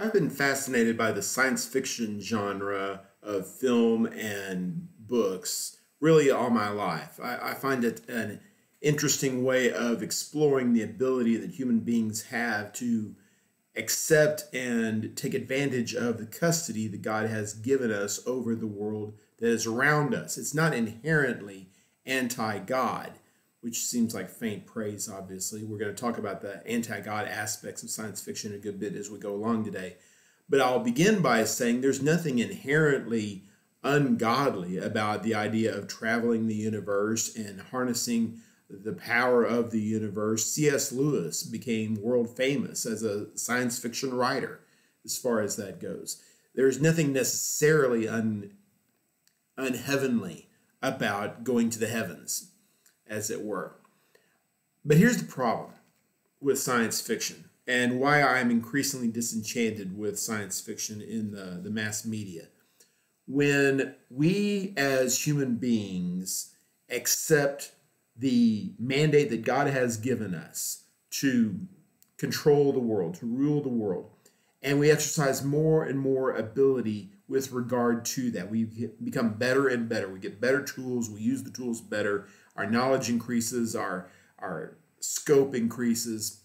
I've been fascinated by the science fiction genre of film and books really all my life. I find it an interesting way of exploring the ability that human beings have to accept and take advantage of the custody that God has given us over the world that is around us. It's not inherently anti God, which seems like faint praise, obviously. We're going to talk about the anti God aspects of science fiction a good bit as we go along today. But I'll begin by saying there's nothing inherently ungodly about the idea of traveling the universe and harnessing the power of the universe. C.S. Lewis became world famous as a science fiction writer, as far as that goes. There's nothing necessarily unheavenly about going to the heavens, as it were. But here's the problem with science fiction and why I'm increasingly disenchanted with science fiction in the mass media. When we as human beings accept the mandate that God has given us to control the world, to rule the world, and we exercise more and more ability with regard to that. We become better and better. We get better tools. We use the tools better. Our knowledge increases. Our scope increases.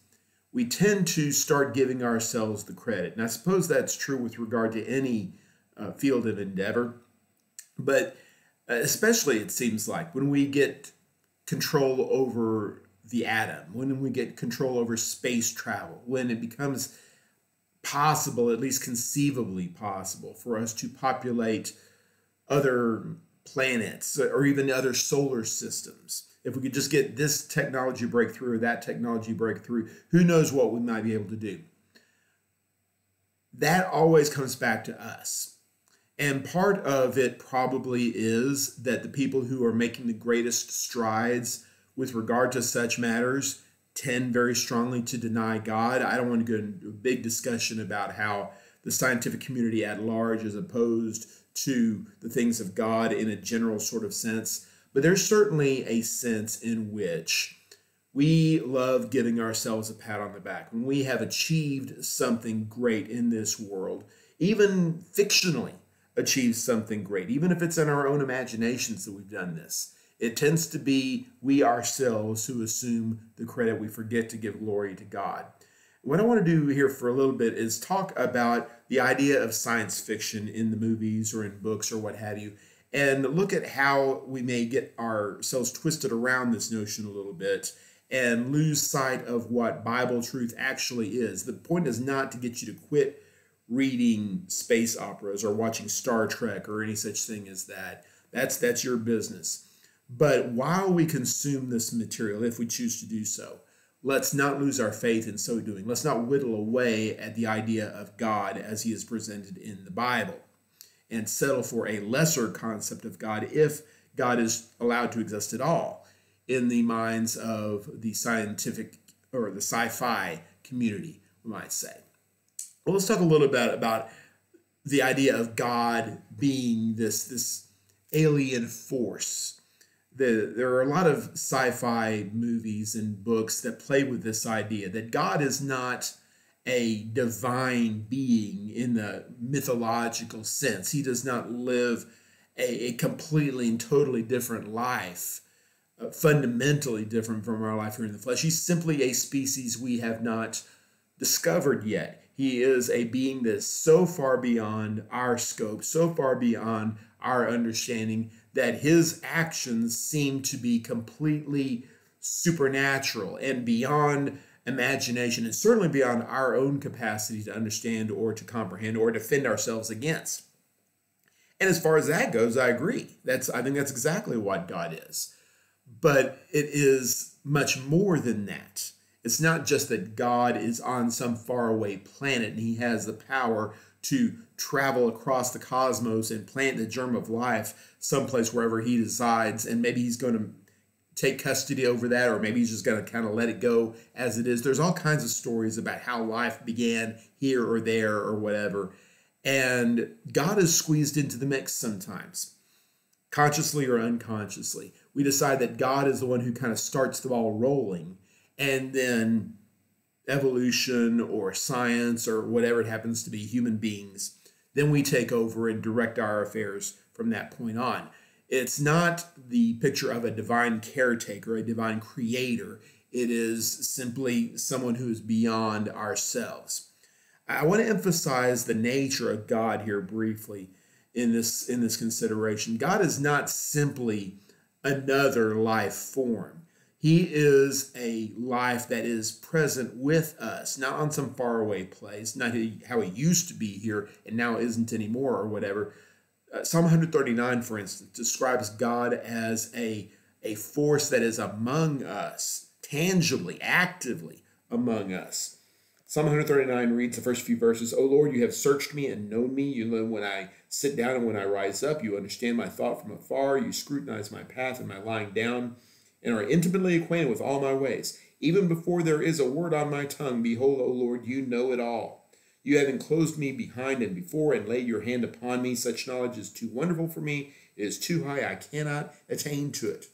We tend to start giving ourselves the credit. And I suppose that's true with regard to any field of endeavor. But especially, it seems like, when we get control over the atom, when we get control over space travel, when it becomes possible, at least conceivably possible, for us to populate other planets or even other solar systems. If we could just get this technology breakthrough or that technology breakthrough, who knows what we might be able to do. That always comes back to us. And part of it probably is that the people who are making the greatest strides with regard to such matters tend very strongly to deny God. I don't want to go into a big discussion about how the scientific community at large is opposed to the things of God in a general sort of sense. But there's certainly a sense in which we love giving ourselves a pat on the back when we have achieved something great in this world, even fictionally achieved something great, even if it's in our own imaginations that we've done this. It tends to be we ourselves who assume the credit. We forget to give glory to God. What I want to do here for a little bit is talk about the idea of science fiction in the movies or in books or what have you, and look at how we may get ourselves twisted around this notion a little bit and lose sight of what Bible truth actually is. The point is not to get you to quit reading space operas or watching Star Trek or any such thing as that. That's your business. But while we consume this material, if we choose to do so, let's not lose our faith in so doing. Let's not whittle away at the idea of God as he is presented in the Bible and settle for a lesser concept of God if God is allowed to exist at all in the minds of the scientific or the sci-fi community, we might say. Well, let's talk a little bit about the idea of God being this alien force. There are a lot of sci-fi movies and books that play with this idea that God is not a divine being in the mythological sense. He does not live a completely and totally different life, fundamentally different from our life here in the flesh. He's simply a species we have not discovered yet. He is a being that's so far beyond our scope, so far beyond our understanding, that his actions seem to be completely supernatural and beyond imagination, and certainly beyond our own capacity to understand or to comprehend or defend ourselves against. And as far as that goes, I agree. I think that's exactly what God is. But it is much more than that. It's not just that God is on some faraway planet and he has the power to travel across the cosmos and plant the germ of life someplace wherever he decides, and maybe he's going to take custody over that, or maybe he's just going to kind of let it go as it is. There's all kinds of stories about how life began here or there or whatever, and God is squeezed into the mix sometimes, consciously or unconsciously. We decide that God is the one who kind of starts the ball rolling, and then evolution or science or whatever it happens to be, human beings, then we take over and direct our affairs from that point on. It's not the picture of a divine caretaker, a divine creator. It is simply someone who is beyond ourselves. I want to emphasize the nature of God here briefly in this consideration. God is not simply another life form. He is a life that is present with us, not on some faraway place, not how he used to be here and now isn't anymore or whatever. Psalm 139, for instance, describes God as a force that is among us, tangibly, actively among us. Psalm 139 reads the first few verses, O Lord, you have searched me and known me. You know when I sit down and when I rise up. You understand my thought from afar. You scrutinize my path and my lying down, and are intimately acquainted with all my ways. Even before there is a word on my tongue, behold, O Lord, you know it all. You have enclosed me behind and before and laid your hand upon me. Such knowledge is too wonderful for me. It is too high. I cannot attain to it.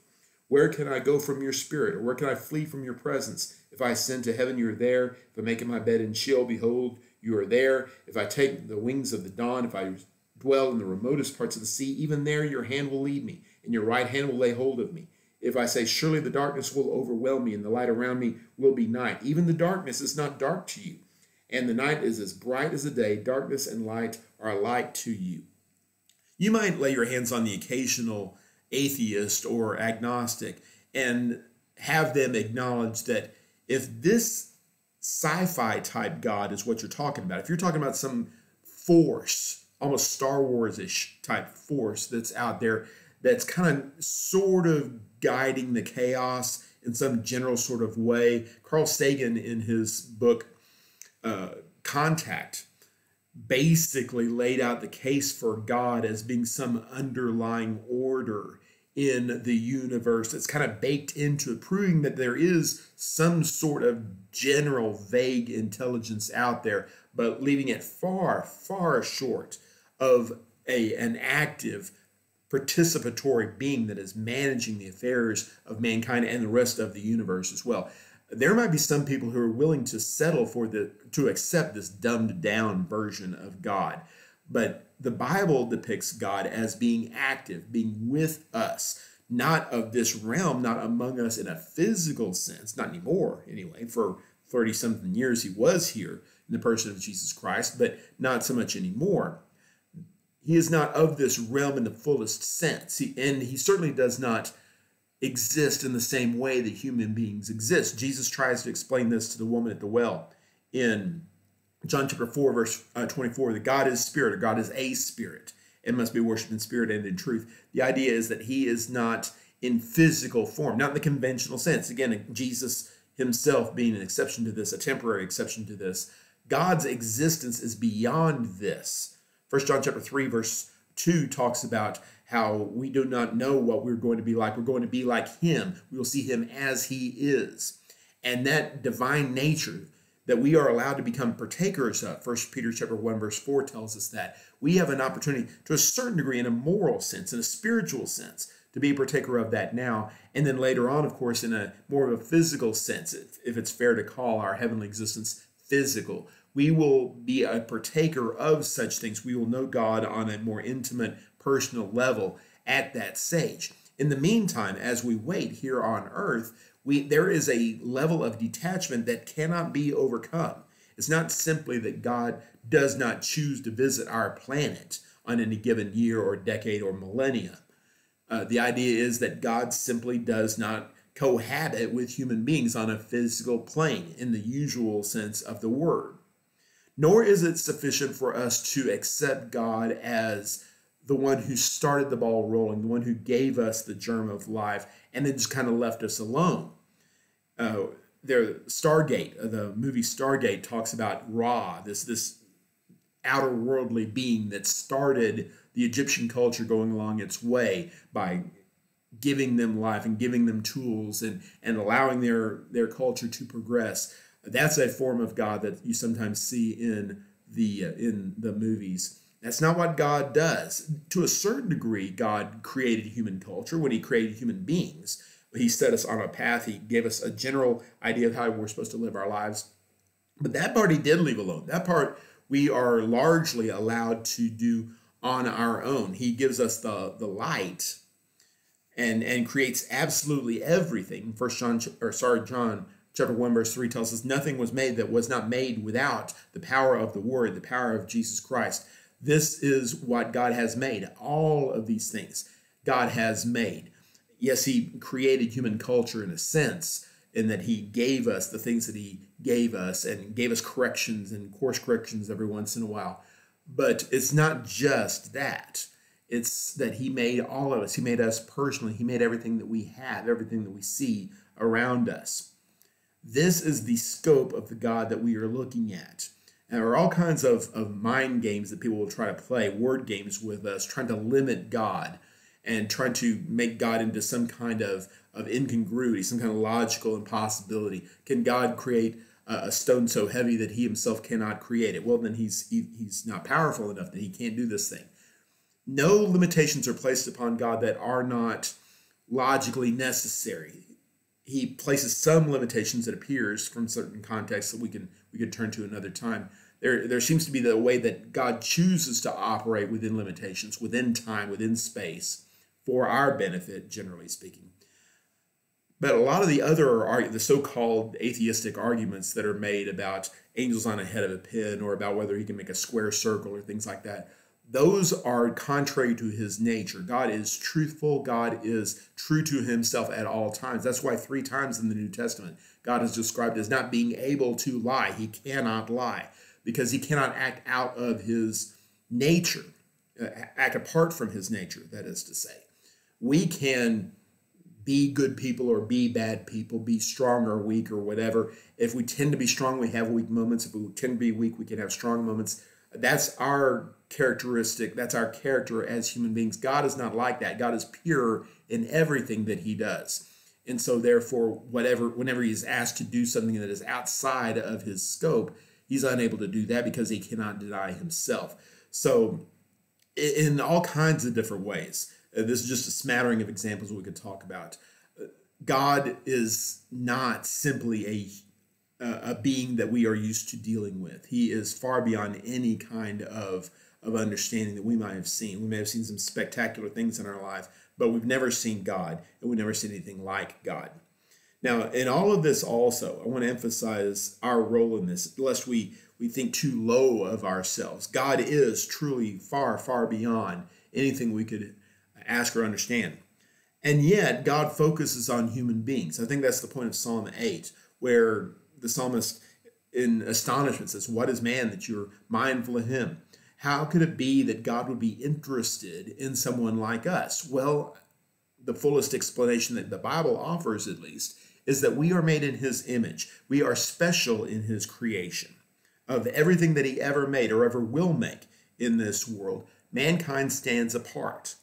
Where can I go from your spirit? Or where can I flee from your presence? If I ascend to heaven, you are there. If I make my bed in Sheol, behold, you are there. If I take the wings of the dawn, if I dwell in the remotest parts of the sea, even there your hand will lead me, and your right hand will lay hold of me. If I say, surely the darkness will overwhelm me, and the light around me will be night. Even the darkness is not dark to you, and the night is as bright as the day. Darkness and light are alike to you. You might lay your hands on the occasional atheist or agnostic and have them acknowledge that if this sci-fi type God is what you're talking about, if you're talking about some force, almost Star Wars-ish type force that's out there, that's kind of sort of guiding the chaos in some general sort of way. Carl Sagan, in his book Contact, basically laid out the case for God as being some underlying order in the universe that's kind of baked into it, proving that there is some sort of general vague intelligence out there, but leaving it far, far short of an active participatory being that is managing the affairs of mankind and the rest of the universe as well. There might be some people who are willing to settle to accept this dumbed down version of God, but the Bible depicts God as being active, being with us, not of this realm, not among us in a physical sense, not anymore anyway. For 30-something years he was here in the person of Jesus Christ, but not so much anymore. He is not of this realm in the fullest sense, and he certainly does not exist in the same way that human beings exist. Jesus tries to explain this to the woman at the well in John chapter 4, verse 24, that God is spirit, or God is a spirit, and must be worshipped in spirit and in truth. The idea is that he is not in physical form, not in the conventional sense. Again, Jesus himself being an exception to this, a temporary exception to this. God's existence is beyond this. 1 John chapter 3, verse 2 talks about how we do not know what we're going to be like. We're going to be like him. We will see him as he is. And that divine nature that we are allowed to become partakers of, 1 Peter chapter 1, verse 4 tells us that we have an opportunity to a certain degree in a moral sense, in a spiritual sense, to be a partaker of that now. And then later on, of course, in a more of a physical sense, if it's fair to call our heavenly existence physical, we will be a partaker of such things. We will know God on a more intimate, personal level at that stage. In the meantime, as we wait here on earth, there is a level of detachment that cannot be overcome. It's not simply that God does not choose to visit our planet on any given year or decade or millennia. The idea is that God simply does not cohabit with human beings on a physical plane in the usual sense of the word. Nor is it sufficient for us to accept God as the one who started the ball rolling, the one who gave us the germ of life, and then just kind of left us alone. Stargate, the movie Stargate, talks about Ra, this outer worldly being that started the Egyptian culture going along its way by giving them life and giving them tools and allowing their culture to progress. That's a form of God that you sometimes see in the movies. That's not what God does. To a certain degree, God created human culture when he created human beings. He set us on a path. He gave us a general idea of how we're supposed to live our lives. But that part he did leave alone. That part we are largely allowed to do on our own. He gives us the light and creates absolutely everything. John chapter 1 verse 3 tells us nothing was made that was not made without the power of the word, the power of Jesus Christ. This is what God has made. All of these things God has made. Yes, he created human culture in a sense, in that he gave us the things that he gave us and gave us corrections and course corrections every once in a while. But it's not just that. It's that he made all of us. He made us personally. He made everything that we have, everything that we see around us. This is the scope of the God that we are looking at. And there are all kinds of mind games that people will try to play, word games with us, trying to limit God and trying to make God into some kind of incongruity, some kind of logical impossibility. Can God create a stone so heavy that he himself cannot create it? Well, then he's not powerful enough that he can't do this thing. No limitations are placed upon God that are not logically necessary. He places some limitations, it appears, from certain contexts that we could turn to another time. There seems to be the way that God chooses to operate within limitations, within time, within space, for our benefit, generally speaking. But a lot of the so-called atheistic arguments that are made about angels on a head of a pin, or about whether he can make a square circle or things like that, those are contrary to his nature. God is truthful. God is true to himself at all times. That's why 3 times in the New Testament, God is described as not being able to lie. He cannot lie because he cannot act out of his nature, act apart from his nature, that is to say. We can be good people or be bad people, be strong or weak or whatever. If we tend to be strong, we have weak moments. If we tend to be weak, we can have strong moments. That's our characteristic. That's our character as human beings. God is not like that. God is pure in everything that he does. And so therefore, whenever he's asked to do something that is outside of his scope, he's unable to do that because he cannot deny himself. So in all kinds of different ways, this is just a smattering of examples we could talk about. God is not simply a being that we are used to dealing with. He is far beyond any kind of understanding that we might have seen. We may have seen some spectacular things in our life, but we've never seen God, and we've never seen anything like God. Now, in all of this also, I want to emphasize our role in this, lest we think too low of ourselves. God is truly far, far beyond anything we could ask or understand. And yet, God focuses on human beings. I think that's the point of Psalm 8, where the psalmist in astonishment says, "What is man that you're mindful of him?" How could it be that God would be interested in someone like us? Well, the fullest explanation that the Bible offers, at least, is that we are made in his image. We are special in his creation. Of everything that he ever made or ever will make in this world, mankind stands apart.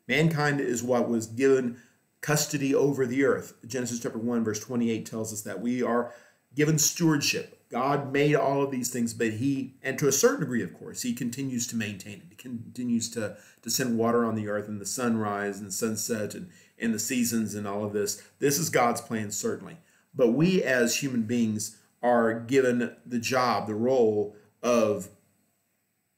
Mankind is what was given custody over the earth. Genesis chapter 1, verse 28 tells us that we are given stewardship. God made all of these things, but and to a certain degree, of course, he continues to maintain it. He continues to send water on the earth and the sunrise and sunset and the seasons and all of this. This is God's plan, certainly. But we as human beings are given the job, the role of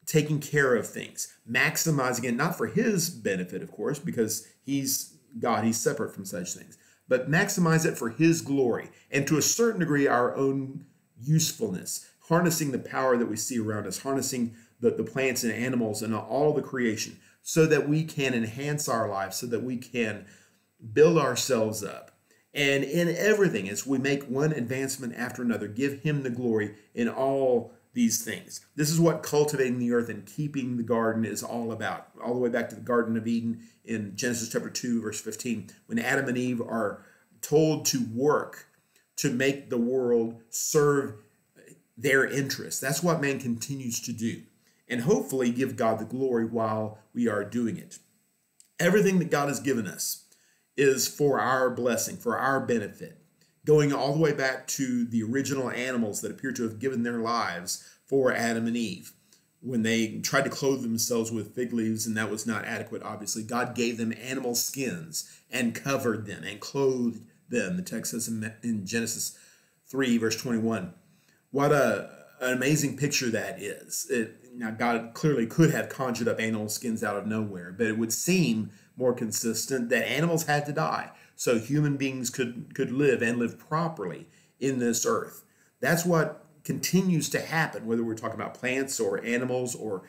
taking care of things, maximizing it, not for his benefit, of course, because he's God, he's separate from such things, but maximize it for his glory and to a certain degree our own usefulness, harnessing the power that we see around us, harnessing the plants and animals and all the creation so that we can enhance our lives, so that we can build ourselves up. And in everything, as we make one advancement after another, give him the glory in all these things. This is what cultivating the earth and keeping the garden is all about. All the way back to the Garden of Eden in Genesis chapter 2, verse 15, when Adam and Eve are told to work to make the world serve their interests. That's what man continues to do. And hopefully give God the glory while we are doing it. Everything that God has given us is for our blessing, for our benefit, going all the way back to the original animals that appear to have given their lives for Adam and Eve. When they tried to clothe themselves with fig leaves, and that was not adequate, obviously, God gave them animal skins and covered them and clothed them. The text says in Genesis 3, verse 21. What an amazing picture that is. Now, God clearly could have conjured up animal skins out of nowhere, but it would seem more consistent that animals had to die so human beings could live and live properly in this earth. That's what continues to happen, whether we're talking about plants or animals or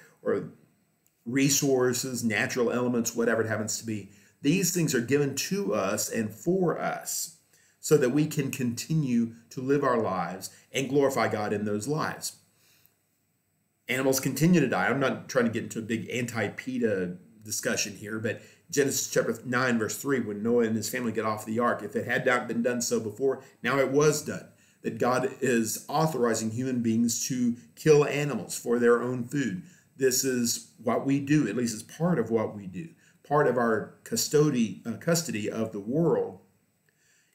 resources, natural elements, whatever it happens to be. These things are given to us and for us so that we can continue to live our lives and glorify God in those lives. Animals continue to die. I'm not trying to get into a big anti-PETA discussion here, but Genesis chapter 9, verse 3, when Noah and his family get off the ark, if it had not been done so before, now it was done. That God is authorizing human beings to kill animals for their own food. This is what we do, at least it's part of what we do. Part of our custody of the world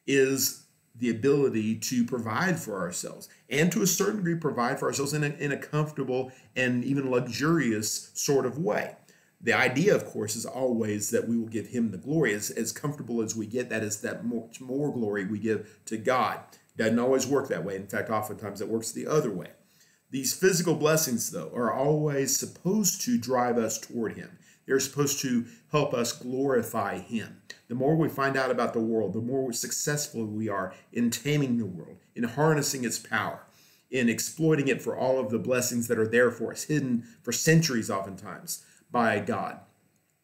is the ability to provide for ourselves, and to a certain degree provide for ourselves in a comfortable and even luxurious sort of way. The idea, of course, is always that we will give him the glory. As comfortable as we get, that is that much more glory we give to God. Doesn't always work that way. In fact, oftentimes it works the other way. These physical blessings, though, are always supposed to drive us toward him. They're supposed to help us glorify him. The more we find out about the world, the more successful we are in taming the world, in harnessing its power, in exploiting it for all of the blessings that are there for us, hidden for centuries oftentimes by God.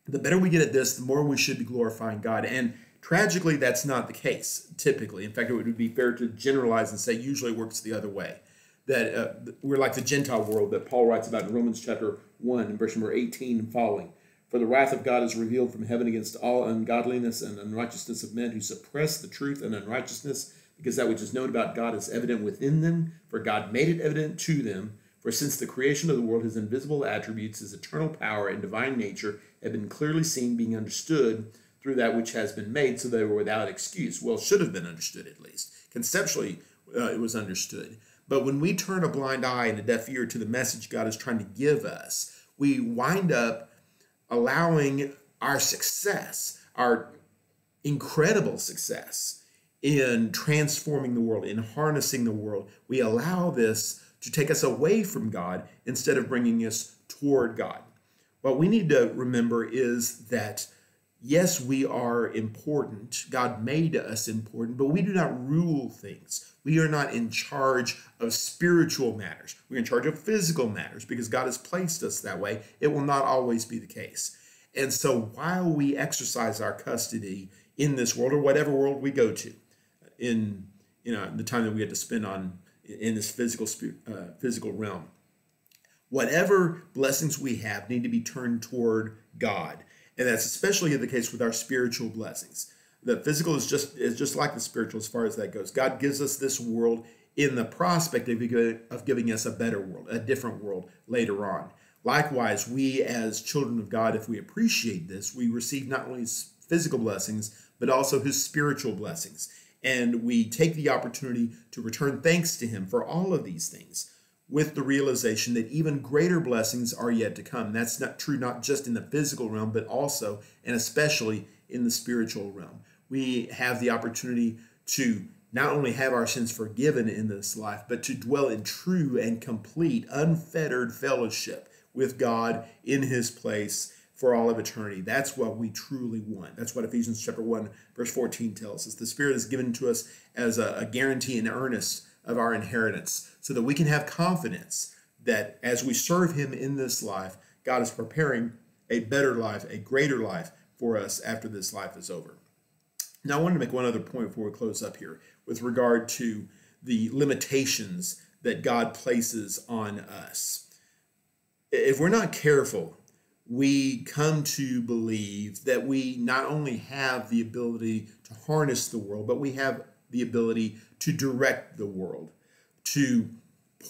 The better we get at this, the more we should be glorifying God. And tragically, that's not the case, typically. In fact, it would be fair to generalize and say usually it works the other way. That we're like the gentile world that Paul writes about in Romans chapter 1, verse number 18 and following. For the wrath of God is revealed from heaven against all ungodliness and unrighteousness of men who suppress the truth and unrighteousness, because that which is known about God is evident within them, for God made it evident to them. For since the creation of the world, his invisible attributes, his eternal power and divine nature have been clearly seen, being understood through that which has been made, so they were without excuse. Well, should have been understood at least. Conceptually, it was understood. But when we turn a blind eye and a deaf ear to the message God is trying to give us, we wind up allowing our success, our incredible success in transforming the world, in harnessing the world. We allow this to take us away from God instead of bringing us toward God. What we need to remember is that, yes, we are important. God made us important, but we do not rule things. We are not in charge of spiritual matters. We're in charge of physical matters because God has placed us that way. It will not always be the case. And so while we exercise our custody in this world, or whatever world we go to, in the time that we get to spend in this physical realm, whatever blessings we have need to be turned toward God. And that's especially the case with our spiritual blessings. The physical is just like the spiritual as far as that goes. God gives us this world in the prospect of giving us a better world, a different world later on. Likewise, we as children of God, if we appreciate this, we receive not only his physical blessings, but also his spiritual blessings. And we take the opportunity to return thanks to him for all of these things, with the realization that even greater blessings are yet to come. That's not true not just in the physical realm, but also and especially in the spiritual realm. We have the opportunity to not only have our sins forgiven in this life, but to dwell in true and complete, unfettered fellowship with God in his place for all of eternity. That's what we truly want. That's what Ephesians chapter 1, verse 14 tells us. The Spirit is given to us as a guarantee and earnest of our inheritance, so that we can have confidence that as we serve him in this life, God is preparing a better life, a greater life for us after this life is over. Now, I wanted to make one other point before we close up here with regard to the limitations that God places on us. If we're not careful, we come to believe that we not only have the ability to harness the world, but we have the ability to direct the world, to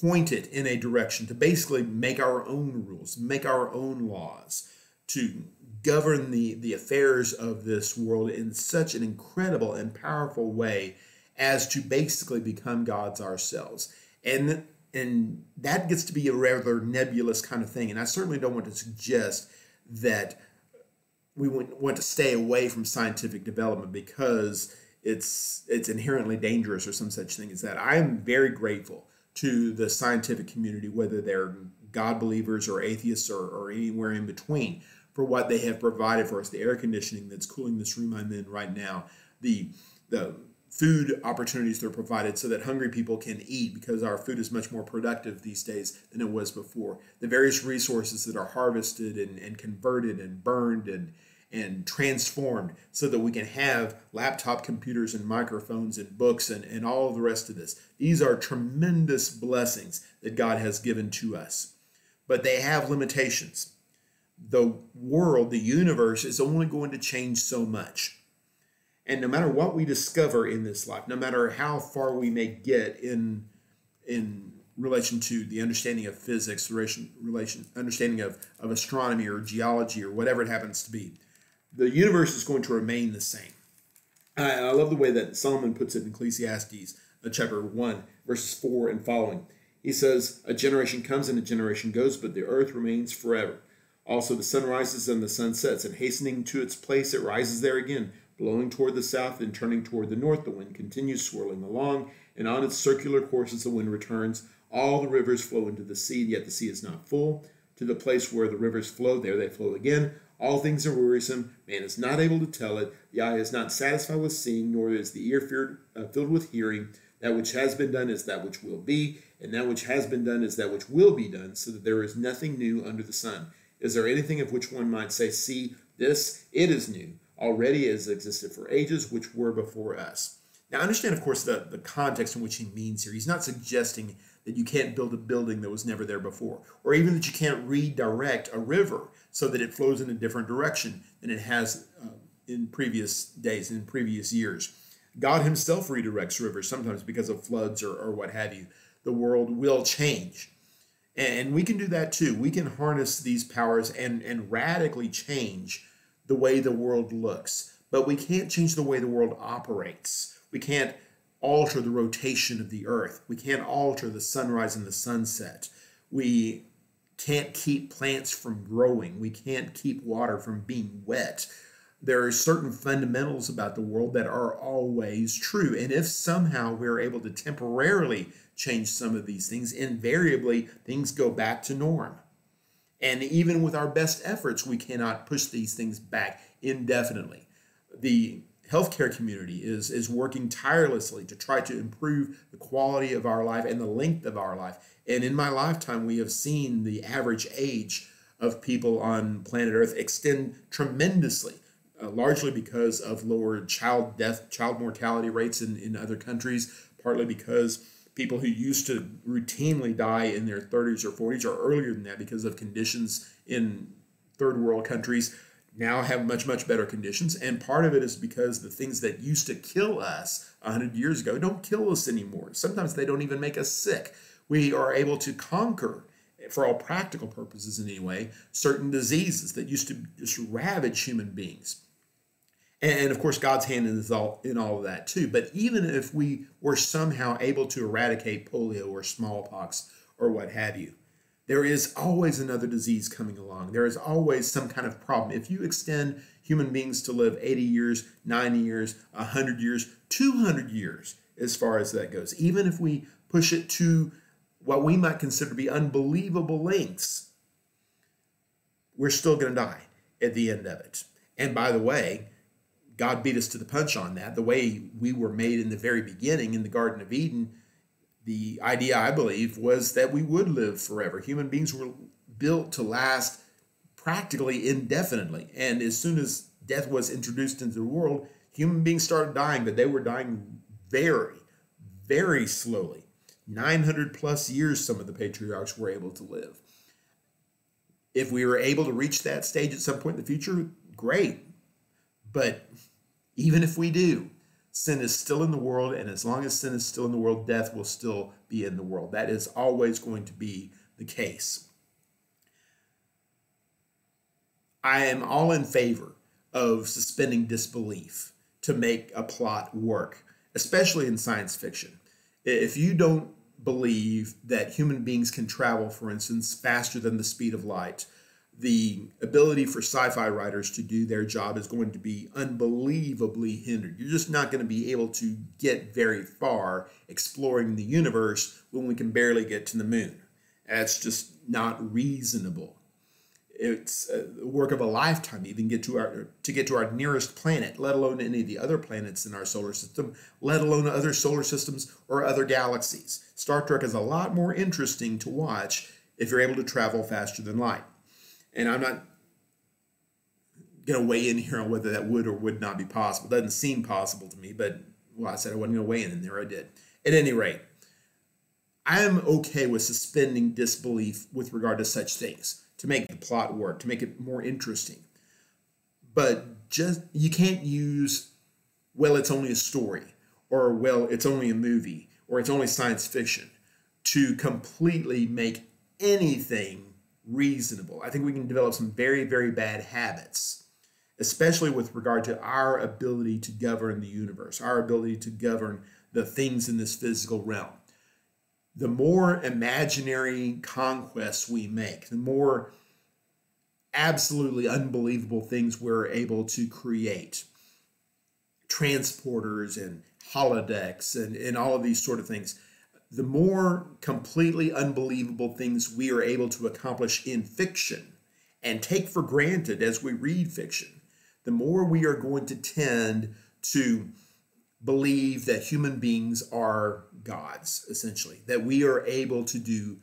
point it in a direction, to basically make our own rules, make our own laws, to govern the affairs of this world in such an incredible and powerful way as to basically become gods ourselves. And that gets to be a rather nebulous kind of thing. And I certainly don't want to suggest that we want to stay away from scientific development because it's inherently dangerous or some such thing as that. I am very grateful to the scientific community, whether they're God believers or atheists or anywhere in between, for what they have provided for us, the air conditioning that's cooling this room I'm in right now, the food opportunities that are provided so that hungry people can eat, because our food is much more productive these days than it was before. The various resources that are harvested and converted and burned and transformed so that we can have laptop computers and microphones and books and all of the rest of this. These are tremendous blessings that God has given to us. But they have limitations. The world, the universe, is only going to change so much. And no matter what we discover in this life, no matter how far we may get in relation to the understanding of physics, understanding of astronomy or geology or whatever it happens to be, the universe is going to remain the same. I love the way that Solomon puts it in Ecclesiastes, chapter 1, verses 4 and following. He says, "A generation comes and a generation goes, but the earth remains forever. Also the sun rises and the sun sets, and hastening to its place it rises there again, blowing toward the south and turning toward the north. The wind continues swirling along, and on its circular course as the wind returns, all the rivers flow into the sea, yet the sea is not full. To the place where the rivers flow, there they flow again. All things are wearisome. Man is not able to tell it. The eye is not satisfied with seeing, nor is the ear filled with hearing. That which has been done is that which will be, and that which has been done is that which will be done, so that there is nothing new under the sun. Is there anything of which one might say, see, this, it is new, already has existed for ages, which were before us." Now understand, of course, the context in which he means here. He's not suggesting that you can't build a building that was never there before, or even that you can't redirect a river so that it flows in a different direction than it has in previous days, in previous years. God himself redirects rivers, sometimes because of floods or what have you. The world will change. And we can do that too. We can harness these powers and radically change the way the world looks. But we can't change the way the world operates. We can't alter the rotation of the earth. We can't alter the sunrise and the sunset. We can't keep plants from growing. We can't keep water from being wet. There are certain fundamentals about the world that are always true. And if somehow we're able to temporarily change some of these things, invariably things go back to norm. And even with our best efforts, we cannot push these things back indefinitely. The healthcare community is working tirelessly to try to improve the quality of our life and the length of our life. And in my lifetime, we have seen the average age of people on planet Earth extend tremendously, largely because of lower child mortality rates in other countries, partly because people who used to routinely die in their 30s or 40s or earlier than that because of conditions in third world countries now have much, much better conditions. And part of it is because the things that used to kill us 100 years ago don't kill us anymore. Sometimes they don't even make us sick. We are able to conquer, for all practical purposes anyway, certain diseases that used to just ravage human beings. And of course, God's hand is in all of that too. But even if we were somehow able to eradicate polio or smallpox or what have you, there is always another disease coming along. There is always some kind of problem. If you extend human beings to live 80 years, 90 years, 100 years, 200 years, as far as that goes, even if we push it to what we might consider to be unbelievable lengths, we're still going to die at the end of it. And by the way, God beat us to the punch on that. The way we were made in the very beginning in the Garden of Eden, the idea, I believe, was that we would live forever. Human beings were built to last practically indefinitely. And as soon as death was introduced into the world, human beings started dying, but they were dying very, very slowly. 900 plus years some of the patriarchs were able to live. If we were able to reach that stage at some point in the future, great. But even if we do, sin is still in the world, and as long as sin is still in the world, death will still be in the world. That is always going to be the case. I am all in favor of suspending disbelief to make a plot work, especially in science fiction. If you don't believe that human beings can travel, for instance, faster than the speed of light, the ability for sci-fi writers to do their job is going to be unbelievably hindered. You're just not going to be able to get very far exploring the universe when we can barely get to the moon. That's just not reasonable. It's a work of a lifetime to even get to our nearest planet, let alone any of the other planets in our solar system, let alone other solar systems or other galaxies. Star Trek is a lot more interesting to watch if you're able to travel faster than light. And I'm not going to weigh in here on whether that would or would not be possible. It doesn't seem possible to me, but well, I said I wasn't going to weigh in, and there I did. At any rate, I am okay with suspending disbelief with regard to such things, to make the plot work, to make it more interesting. But just, you can't use, well, it's only a story, or well, it's only a movie, or it's only science fiction, to completely make anything reasonable. I think we can develop some very, very bad habits, especially with regard to our ability to govern the universe, our ability to govern the things in this physical realm. The more imaginary conquests we make, the more absolutely unbelievable things we're able to create. Transporters and holodecks and all of these sort of things. The more completely unbelievable things we are able to accomplish in fiction and take for granted as we read fiction, the more we are going to tend to believe that human beings are gods, essentially, that we are able to do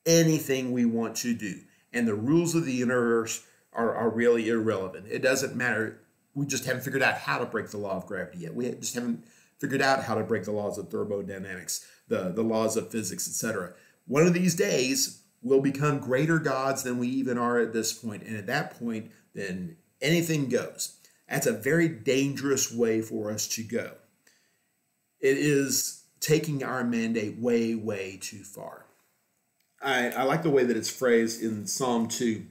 anything we want to do. And the rules of the universe are really irrelevant. It doesn't matter. We just haven't figured out how to break the law of gravity yet. We just haven't figured out how to break the laws of thermodynamics, the laws of physics, etc. One of these days, we'll become greater gods than we even are at this point. And at that point, then anything goes. That's a very dangerous way for us to go. It is taking our mandate way, way too far. I like the way that it's phrased in Psalm 2,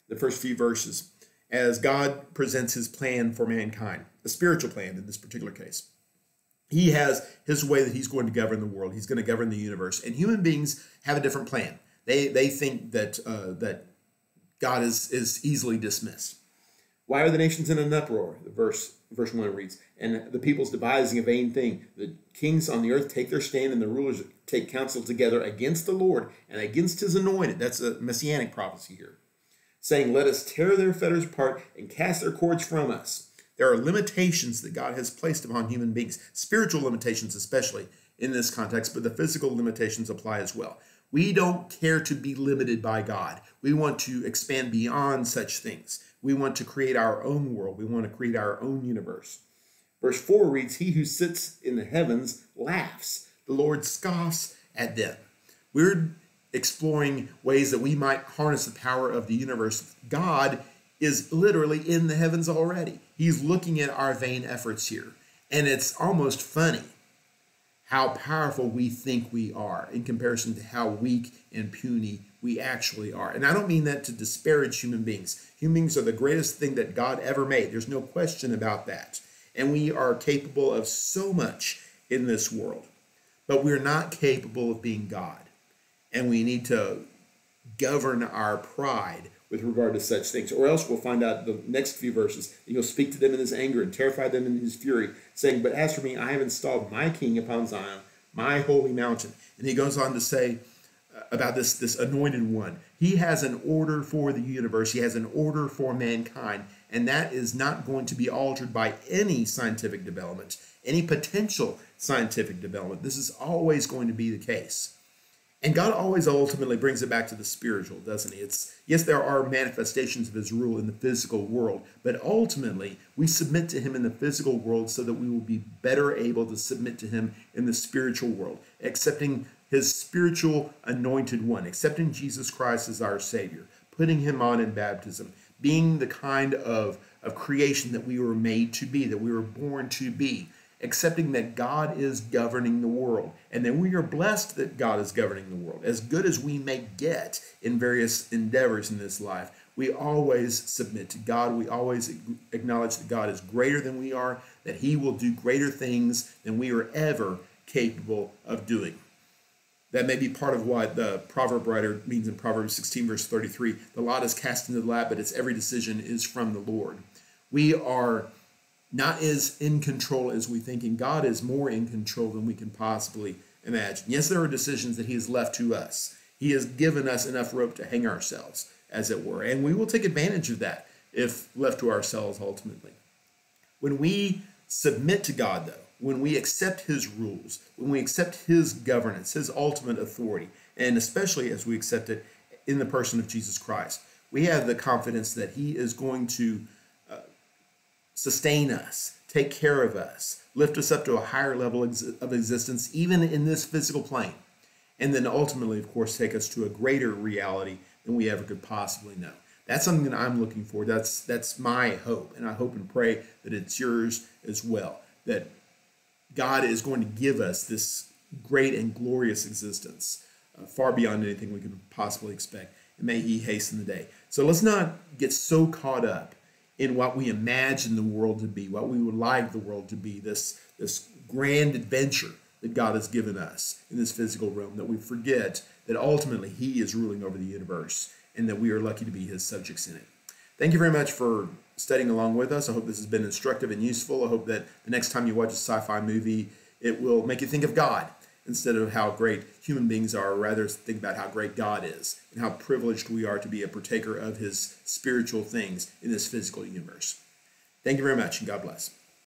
the first few verses, as God presents his plan for mankind, a spiritual plan in this particular case. He has his way that he's going to govern the world. He's going to govern the universe. And human beings have a different plan. They think that God is easily dismissed. Why are the nations in an uproar? Verse 1 reads, and the people's devising a vain thing. The kings on the earth take their stand, and the rulers take counsel together against the Lord and against his anointed. That's a messianic prophecy here. Saying, let us tear their fetters apart and cast their cords from us. There are limitations that God has placed upon human beings, spiritual limitations especially in this context, but the physical limitations apply as well. We don't care to be limited by God. We want to expand beyond such things. We want to create our own world. We want to create our own universe. Verse 4 reads, he who sits in the heavens laughs. The Lord scoffs at them. We're exploring ways that we might harness the power of the universe. God is literally in the heavens already. He's looking at our vain efforts here. And it's almost funny how powerful we think we are in comparison to how weak and puny we actually are. And I don't mean that to disparage human beings. Human beings are the greatest thing that God ever made. There's no question about that. And we are capable of so much in this world. But we're not capable of being God. And we need to govern our pride with regard to such things, or else we'll find out the next few verses that he'll speak to them in his anger and terrify them in his fury, saying, but as for me, I have installed my king upon Zion, my holy mountain. And he goes on to say about this anointed one, he has an order for the universe, he has an order for mankind, and that is not going to be altered by any scientific development, any potential scientific development. This is always going to be the case. And God always ultimately brings it back to the spiritual, doesn't he? Yes, there are manifestations of his rule in the physical world, but ultimately we submit to him in the physical world so that we will be better able to submit to him in the spiritual world, accepting his spiritual anointed one, accepting Jesus Christ as our Savior, putting him on in baptism, being the kind of creation that we were made to be, that we were born to be, accepting that God is governing the world, and that we are blessed that God is governing the world. As good as we may get in various endeavors in this life, we always submit to God. We always acknowledge that God is greater than we are, that he will do greater things than we are ever capable of doing. That may be part of what the proverb writer means in Proverbs 16, verse 33. The lot is cast into the lap, but its every decision is from the Lord. We are not as in control as we think, and God is more in control than we can possibly imagine. Yes, there are decisions that he has left to us. He has given us enough rope to hang ourselves, as it were, and we will take advantage of that if left to ourselves ultimately. When we submit to God, though, when we accept his rules, when we accept his governance, his ultimate authority, and especially as we accept it in the person of Jesus Christ, we have the confidence that he is going to sustain us, take care of us, lift us up to a higher level of existence, even in this physical plane. And then ultimately, of course, take us to a greater reality than we ever could possibly know. That's something that I'm looking for. That's my hope. And I hope and pray that it's yours as well. That God is going to give us this great and glorious existence, far beyond anything we could possibly expect. And may he hasten the day. So let's not get so caught up in what we imagine the world to be, what we would like the world to be, this grand adventure that God has given us in this physical realm, that we forget that ultimately he is ruling over the universe and that we are lucky to be his subjects in it. Thank you very much for studying along with us. I hope this has been instructive and useful. I hope that the next time you watch a sci-fi movie, it will make you think of God instead of how great human beings are, or rather think about how great God is and how privileged we are to be a partaker of his spiritual things in this physical universe. Thank you very much, and God bless.